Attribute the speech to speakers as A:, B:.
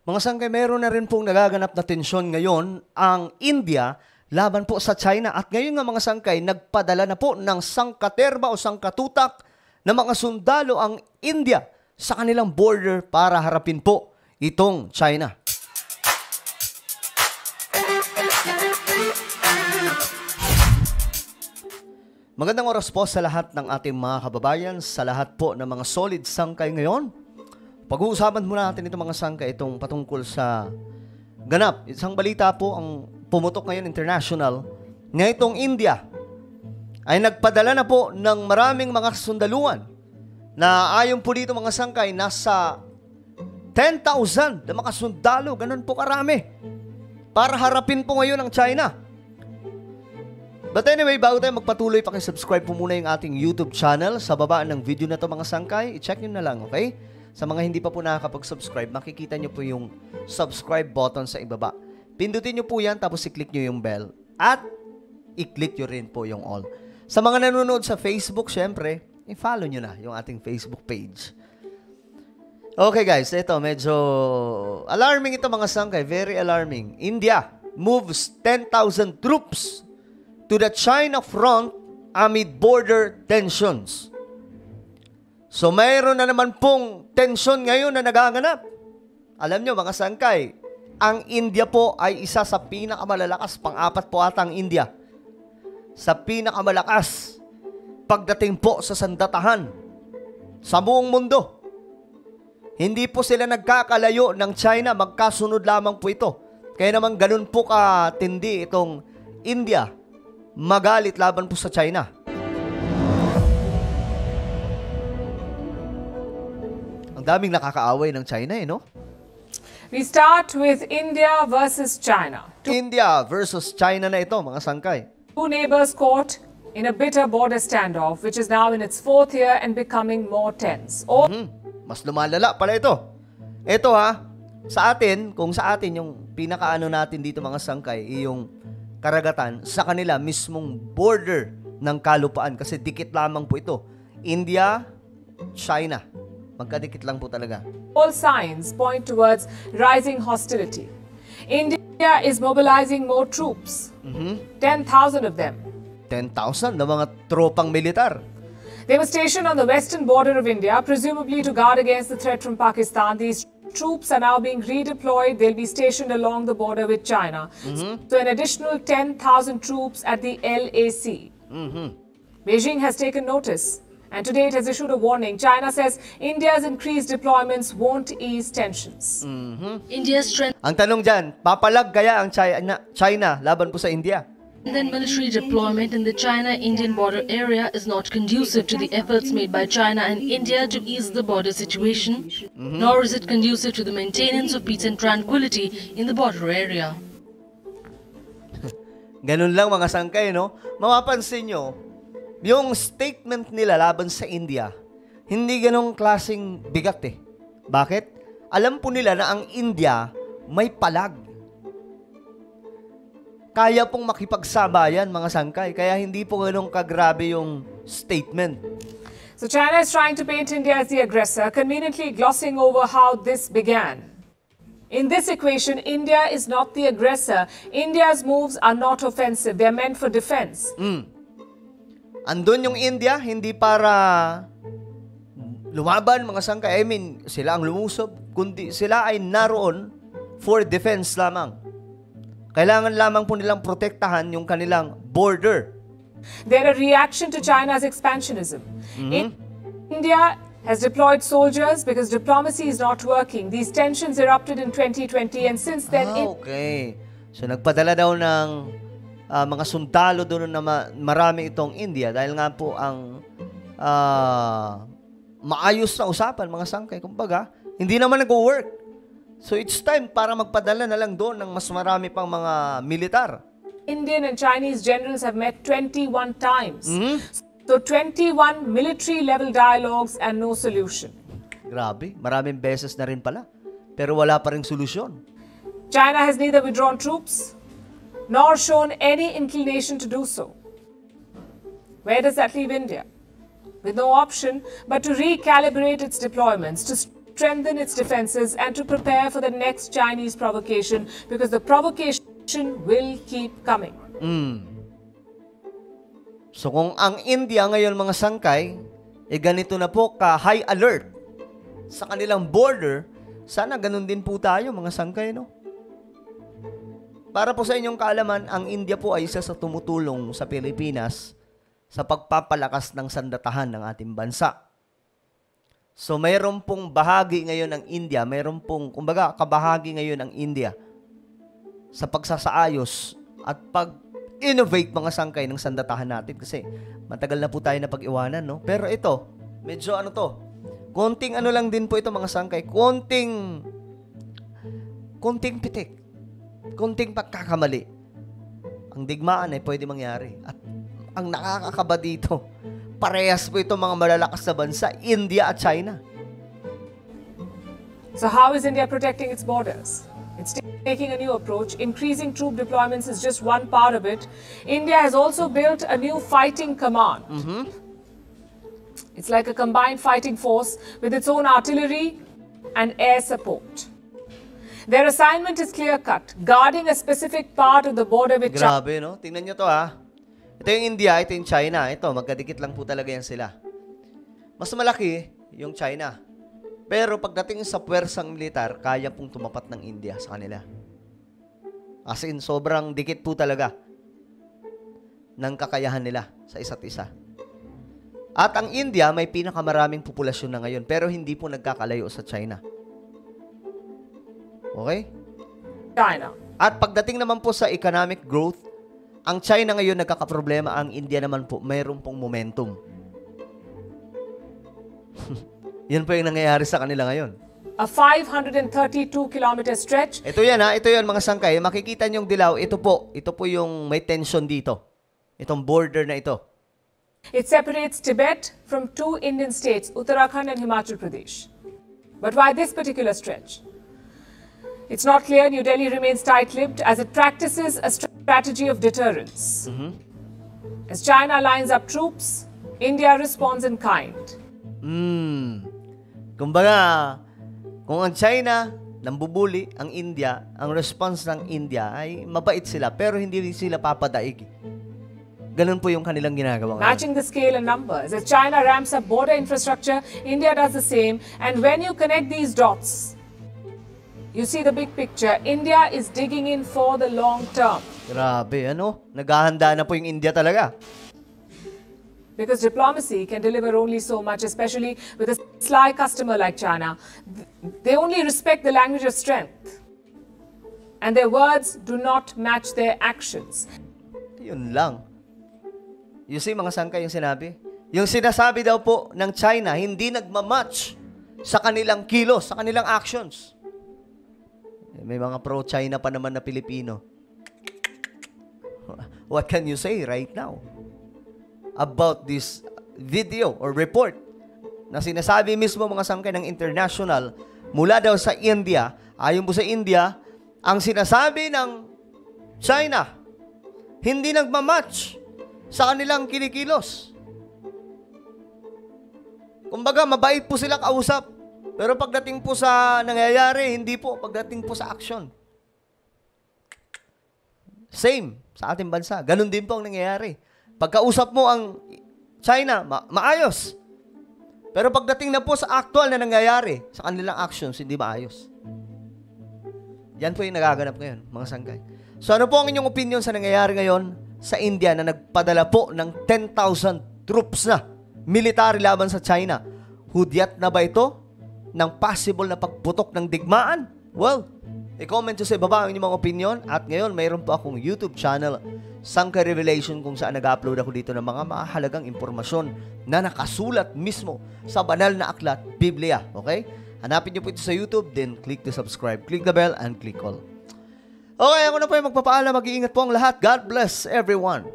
A: Mga sangkay, meron na rin pong nagaganap na tensyon ngayon ang India laban po sa China. At ngayon nga mga sangkay, nagpadala na po ng sangkaterba o sangkatutak na mga sundalo ang India sa kanilang border para harapin po itong China. Magandang oras po sa lahat ng ating mga kababayan, sa lahat po ng mga solid sangkay ngayon. Pag-uusapan muna natin itong mga sangkay, itong patungkol sa ganap. Isang balita po ang pumutok ngayon international na itong India ay nagpadala na po ng maraming mga sundaluan na ayon po dito mga sangkay, nasa 10,000 na mga sundalo, ganun po karami, para harapin po ngayon ang China. But anyway, bago tayo magpatuloy, pakisubscribe po muna yung ating YouTube channel. Sa baba ng video na to mga sangkay, i-check nyo na lang, okay? Sa mga hindi pa po nakakapag-subscribe, makikita nyo po yung subscribe button sa ibaba. Pindutin nyo po yan, tapos i-click nyo yung bell. At i-click nyo rin po yung all. Sa mga nanonood sa Facebook, syempre, i-follow nyo na yung ating Facebook page. Okay guys, ito medyo alarming ito mga sangkay, very alarming. India moves 10,000 troops to the China front amid border tensions. So mayroon na naman pong tensyon ngayon na nagaganap. Alam nyo mga sangkay, ang India po ay isa sa pinakamalalakas, pang-apat po ata ang India, sa pinakamalakas pagdating po sa sandatahan sa buong mundo. Hindi po sila nagkakalayo ng China, magkasunod lamang po ito. Kaya naman ganun po katindi itong India, magalit laban po sa China. Ang daming nakakaaway ng China no?
B: We start with India versus China.
A: India versus China na ito, mga sangkay.
B: Two neighbors caught in a bitter border standoff, which is now in its 4th year and becoming more tense.
A: Mas lumalala pala ito. Ito sa atin, kung sa atin yung pinakaano natin dito mga sangkay, yung karagatan, sa kanila mismong border ng kalupaan kasi dikit lamang po ito. India, China. Magkadikit lang po talaga.
B: All signs point towards rising hostility. India is mobilizing more troops. 10,000 of them.
A: 10,000 na mga tropang militar.
B: They were stationed on the western border of India, presumably to guard against the threat from Pakistan. These troops are now being redeployed. They'll be stationed along the border with China. So an additional 10,000 troops at the LAC. Beijing has taken notice. And today it has issued a warning. China says India's increased deployments won't ease tensions.
C: India's strength
A: Ang tanong dyan, papalag kaya ang China laban po sa India?
C: and military deployment in the China-Indian border area is not conducive to the efforts made by China and India to ease the border situation, nor is it conducive to the maintenance of peace and tranquility in the border area.
A: Ganun lang mga sangkay, no? Mapapansin nyo, yung statement nila laban sa India, hindi ganong klaseng bigat Bakit? Alam po nila na ang India may palag. Kaya pong makipagsabayan mga sangkay, kaya hindi po ganong kagrabe yung statement.
B: So China is trying to paint India as the aggressor, conveniently glossing over how this began. In this equation, India is not the aggressor. India's moves are not offensive. They're meant for defense.
A: Andun yung India, hindi para lumaban mga sangkay. I mean, sila ang lumusob, kundi sila ay naroon for defense lamang. Kailangan lamang po nilang protektahan yung kanilang border.
B: They're a reaction to China's expansionism. India has deployed soldiers because diplomacy is not working. These tensions erupted in 2020 and since then...
A: Okay. So nagpadala daw ng mga sundalo doon na marami itong India dahil nga po ang maayos na usapan mga sangkay. Kumbaga, hindi naman nag-work. So it's time para magpadala na lang doon ng mas marami pang mga militar.
B: Indian and Chinese generals have met 21 times. So 21 military-level dialogues and no solution.
A: Grabe, maraming beses na rin pala. Pero wala pa ring solusyon.
B: China has neither withdrawn troops nor shown any inclination to do so. Where does that leave India? With no option but to recalibrate its deployments, to strengthen its defenses and to prepare for the next Chinese provocation, because the provocation will keep coming.
A: So kung ang India ngayon mga sangkay, ganito na po ka-high alert sa kanilang border, sana ganun din po tayo mga sangkay, no? Para po sa inyong kaalaman, ang India po ay isa sa tumutulong sa Pilipinas sa pagpapalakas ng sandatahan ng ating bansa. So mayroon pong bahagi ngayon ng India, mayroon pong, kumbaga, kabahagi ngayon ng India sa pagsasaayos at pag-innovate mga sangkay ng sandatahan natin kasi matagal na po tayo na pag-iwanan, no? Pero ito, medyo ano to, konting ano lang din po ito mga sangkay, konting pitik, konting pagkakamali. Ang digmaan ay pwede mangyari. At ang nakakakaba dito, parehas po ito mga malalakas na bansa, India at China.
B: So how is India protecting its borders? It's taking a new approach. Increasing troop deployments is just one part of it. India has also built a new fighting command. It's like a combined fighting force with its own artillery and air support. Their assignment is clear-cut, guarding a specific part of the border with China.
A: Grabe, no? Tingnan nyo to, ha? Ito yung India, ito yung China. Ito, magkadikit lang po talaga yan sila. Mas malaki yung China. Pero pagdating sa puwersang militar, kaya pong tumapat ng India sa kanila. As in, sobrang dikit po talaga ng kakayahan nila sa isa't isa. At ang India may pinakamaraming populasyon na ngayon, pero hindi po nagkakalayo sa China. Okay?
B: China.
A: At pagdating naman po sa economic growth, ang China ngayon nagkakaproblema, ang India naman po mayroon pong momentum. Yan po yung nangyayari sa kanila ngayon.
B: A 532-kilometer stretch.
A: Ito yan ha, ito yan mga sangkay. Makikita niyong dilaw, ito po yung may tension dito. Itong border na ito.
B: It separates Tibet from two Indian states, Uttarakhand and Himachal Pradesh. But why this particular stretch? It's not clear. New Delhi remains tight-lipped as it practices a strategy of deterrence. As China lines up troops, India responds in kind.
A: Kumbaga, kung ang China nambubuli, ang India, ang response ng India ay mabait sila pero hindi sila papadaig. Ganun po yung kanilang ginagawa ngayon.
B: Matching the scale and numbers. As China ramps up border infrastructure, India does the same. And when you connect these dots, you see the big picture. India is digging in for the long term.
A: Grabe, ano? Naghahanda na po yung India talaga.
B: Because diplomacy can deliver only so much, especially with a sly customer like China. They only respect the language of strength. And their words do not match their actions.
A: Yun lang. You see, mga sangkay yung sinabi? Yung sinasabi daw po ng China, hindi nagmamatch sa kanilang kilos, sa kanilang actions. May mga pro-China pa naman na Pilipino. What can you say right now about this video or report na sinasabi mismo mga sangkay ng international mula daw sa India, ayon po sa India, ang sinasabi ng China, hindi nagmamatch sa kanilang kinikilos. Kumbaga, mabait po sila kausap. Pero pagdating po sa nangyayari, hindi po. Pagdating po sa action. Same sa ating bansa. Ganun din po ang nangyayari. Pagkausap mo ang China, maayos. Pero pagdating na po sa actual na nangyayari, sa kanilang actions, hindi maayos. Yan po yung nagaganap ngayon, mga sangkay. So ano po ang inyong opinion sa nangyayari ngayon sa India na nagpadala po ng 10,000 troops na military laban sa China? Hudyat na ba ito ng possible na pagputok ng digmaan? Well, i-comment nyo sa ibaba ang inyong mga opinion. At ngayon, mayroon po akong YouTube channel, Sangkay Revelation, kung saan nag-upload ako dito ng mga mahalagang impormasyon na nakasulat mismo sa banal na aklat, Biblia. Okay? Hanapin nyo po ito sa YouTube, then click to subscribe, click the bell, and click all. Okay, ako na po yung magpapaalam. Mag-iingat po ang lahat. God bless everyone.